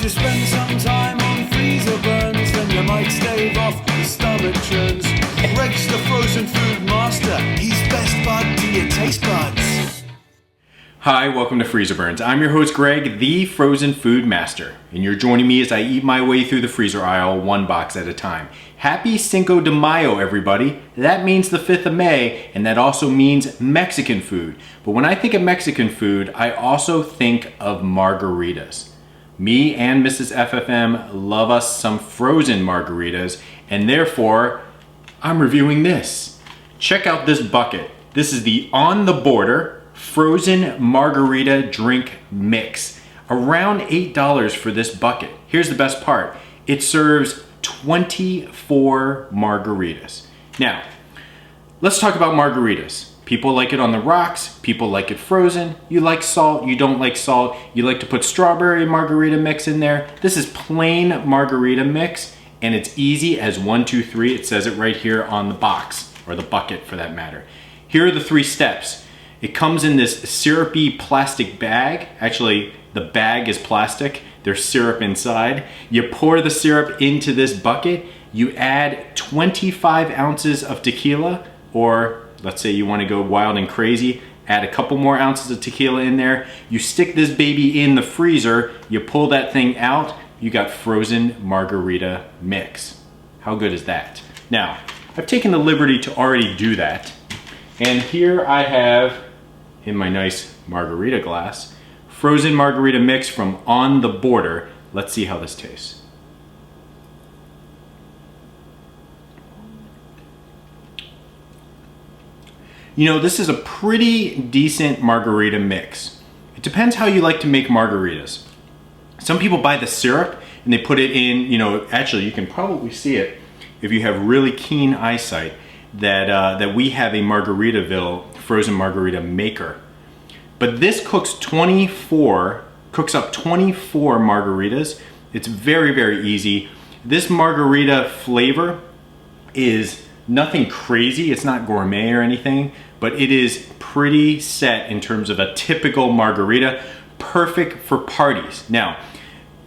If you spend some time on Freezerburns, then you might stave off the stomach churns. Greg's the frozen food master. He's best bud to your taste buds. Hi, welcome to Freezerburns. I'm your host Greg, the frozen food master, and you're joining me as I eat my way through the freezer aisle one box at a time. Happy Cinco de Mayo, everybody. That means the 5th of May, and that also means Mexican food. But when I think of Mexican food, I also think of margaritas. Me and Mrs. FFM love us some frozen margaritas, and therefore, I'm reviewing this. Check out this bucket. This is the On the Border Frozen Margarita Drink Mix. Around $8 for this bucket. Here's the best part. It serves 24 margaritas. Now, let's talk about margaritas. People like it on the rocks, people like it frozen. You like salt, you don't like salt. You like to put strawberry margarita mix in there. This is plain margarita mix, and it's easy as 1, 2, 3. It says it right here on the box, or the bucket for that matter. Here are the 3 steps. It comes in this syrupy plastic bag. Actually, the bag is plastic. There's syrup inside. You pour the syrup into this bucket. You add 25 ounces of tequila, or let's say you want to go wild and crazy, add a couple more ounces of tequila in there. You stick this baby in the freezer. You pull that thing out. You got frozen margarita mix. How good is that? Now, I've taken the liberty to already do that. And here I have, in my nice margarita glass, frozen margarita mix from On the Border. Let's see how this tastes. You know, this is a pretty decent margarita mix. It depends how you like to make margaritas. Some people buy the syrup and they put it in, you know, actually you can probably see it if you have really keen eyesight that we have a Margaritaville frozen margarita maker. But this cooks up 24 margaritas. It's very, very easy. This margarita flavor is nothing crazy. It's not gourmet or anything, but it is pretty set in terms of a typical margarita, perfect for parties. Now,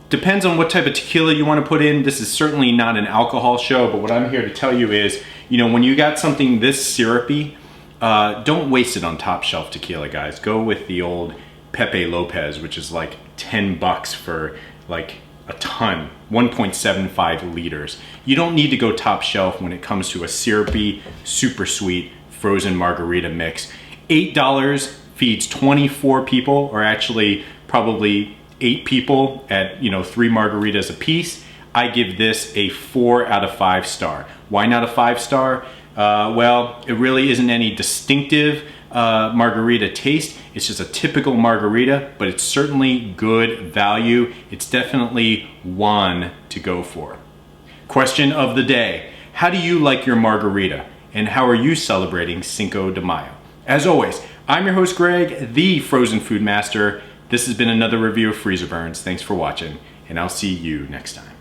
depends on what type of tequila you want to put in. This is certainly not an alcohol show, but what I'm here to tell you is, you know, when you got something this syrupy, don't waste it on top shelf tequila, guys. Go with the old Pepe Lopez, which is like 10 bucks for like a ton, 1.75 liters. You don't need to go top shelf when it comes to a syrupy, super sweet frozen margarita mix. $8 feeds 24 people, or actually probably 8 people at, you know, 3 margaritas a piece. I give this a 4 out of 5 star. Why not a 5 star? Well, it really isn't any distinctive margarita taste. It's just a typical margarita, but it's certainly good value. It's definitely one to go for. Question of the day. How do you like your margarita? And how are you celebrating Cinco de Mayo? As always, I'm your host Greg, the frozen food master. This has been another review of Freezerburns. Thanks for watching, and I'll see you next time.